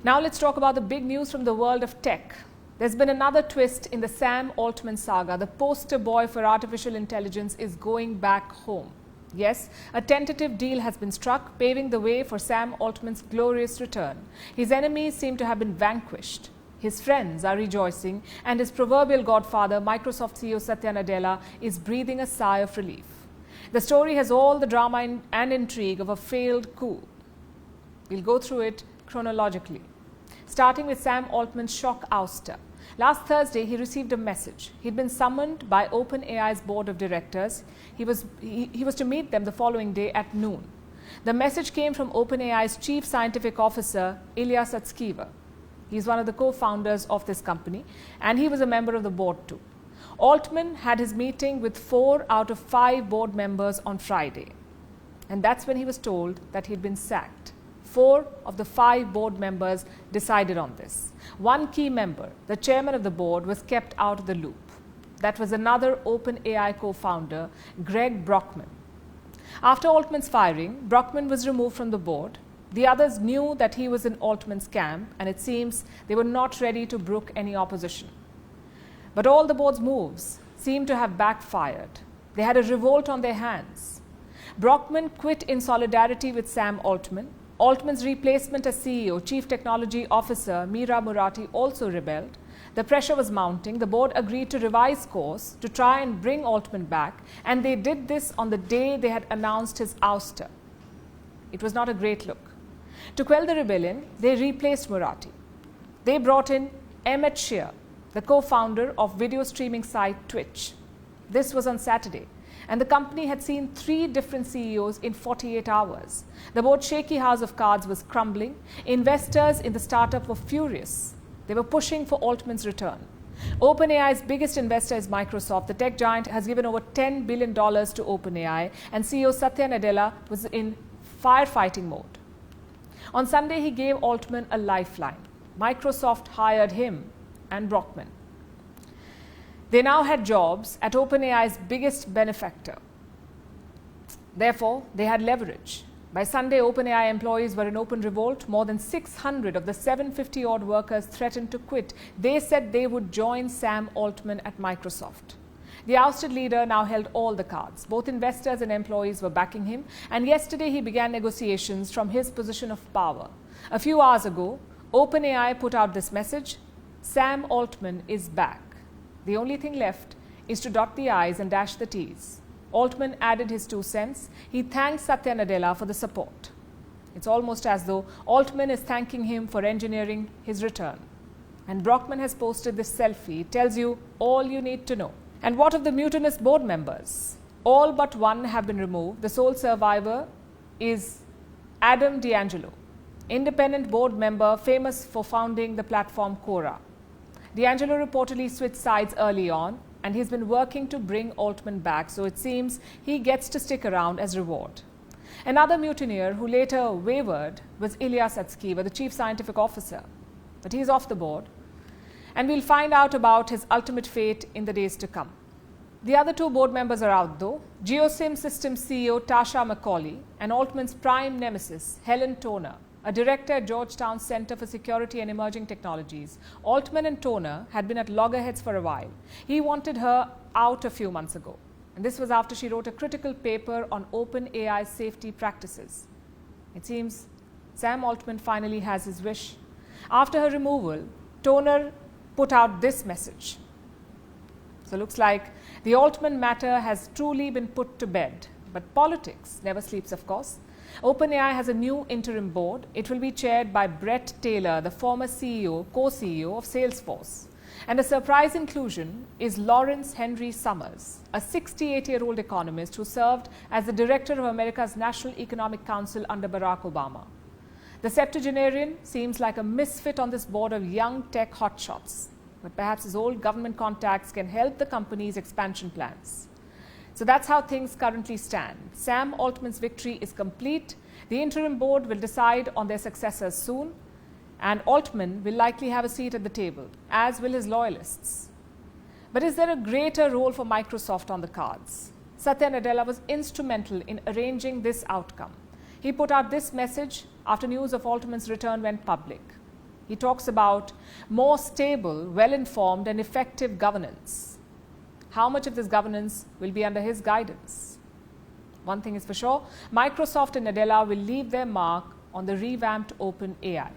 Now let's talk about the big news from the world of tech. There's been another twist in the Sam Altman saga. The poster boy for artificial intelligence is going back home. Yes, a tentative deal has been struck, paving the way for Sam Altman's glorious return. His enemies seem to have been vanquished. His friends are rejoicing, and his proverbial godfather, Microsoft CEO Satya Nadella, is breathing a sigh of relief. The story has all the drama and intrigue of a failed coup. We'll go through it chronologically, starting with Sam Altman's shock ouster. Last Thursday, he received a message. He'd been summoned by OpenAI's board of directors. He was to meet them the following day at noon. The message came from OpenAI's chief scientific officer, Ilya Sutskever. He's one of the co-founders of this company, and he was a member of the board too. Altman had his meeting with 4 out of 5 board members on Friday, and that's when he was told that he'd been sacked. 4 of the 5 board members decided on this. One key member, the chairman of the board, was kept out of the loop. That was another OpenAI co-founder, Greg Brockman. After Altman's firing, Brockman was removed from the board. The others knew that he was in Altman's camp, and it seems they were not ready to brook any opposition. But all the board's moves seemed to have backfired. They had a revolt on their hands. Brockman quit in solidarity with Sam Altman. Altman's replacement as CEO, Chief Technology Officer Meera Murati, also rebelled. The pressure was mounting. The board agreed to revise course to try and bring Altman back, and they did this on the day they had announced his ouster. It was not a great look. To quell the rebellion, they replaced Murati. They brought in Emmett Shear, the co-founder of video streaming site Twitch. This was on Saturday, and the company had seen 3 different CEOs in 48 hours. The board's shaky house of cards was crumbling. Investors in the startup were furious. They were pushing for Altman's return. OpenAI's biggest investor is Microsoft. The tech giant has given over $10 billion to OpenAI, and CEO Satya Nadella was in firefighting mode. On Sunday, he gave Altman a lifeline. Microsoft hired him and Brockman. They now had jobs at OpenAI's biggest benefactor. Therefore, they had leverage. By Sunday, OpenAI employees were in open revolt. More than 600 of the 750-odd workers threatened to quit. They said they would join Sam Altman at Microsoft. The ousted leader now held all the cards. Both investors and employees were backing him, and yesterday he began negotiations from his position of power. A few hours ago, OpenAI put out this message: Sam Altman is back. The only thing left is to dot the I's and dash the T's. Altman added his 2 cents. He thanked Satya Nadella for the support. It's almost as though Altman is thanking him for engineering his return. And Brockman has posted this selfie. It tells you all you need to know. And what of the mutinous board members? All but one have been removed. The sole survivor is Adam D'Angelo, independent board member famous for founding the platform Quora. D'Angelo reportedly switched sides early on, and he's been working to bring Altman back, so it seems he gets to stick around as reward. Another mutineer who later wavered was Ilya Sutskever, the chief scientific officer. But he's off the board, and we'll find out about his ultimate fate in the days to come. The other 2 board members are out though: Geosim Systems CEO Tasha McCauley and Altman's prime nemesis, Helen Toner, a director at Georgetown's Center for Security and Emerging Technologies. Altman and Toner had been at loggerheads for a while. He wanted her out a few months ago, and this was after she wrote a critical paper on OpenAI's safety practices. It seems Sam Altman finally has his wish. After her removal, Toner put out this message. So looks like the Altman matter has truly been put to bed. But politics never sleeps, of course. OpenAI has a new interim board. It will be chaired by Brett Taylor, the former CEO, co-CEO of Salesforce. And a surprise inclusion is Lawrence Henry Summers, a 68-year-old economist who served as the director of America's National Economic Council under Barack Obama. The septuagenarian seems like a misfit on this board of young tech hotshots, but perhaps his old government contacts can help the company's expansion plans. So that's how things currently stand. Sam Altman's victory is complete. The interim board will decide on their successors soon, and Altman will likely have a seat at the table, as will his loyalists. But is there a greater role for Microsoft on the cards? Satya Nadella was instrumental in arranging this outcome. He put out this message after news of Altman's return went public. He talks about more stable, well-informed and effective governance. How much of this governance will be under his guidance? One thing is for sure, Microsoft and Nadella will leave their mark on the revamped OpenAI.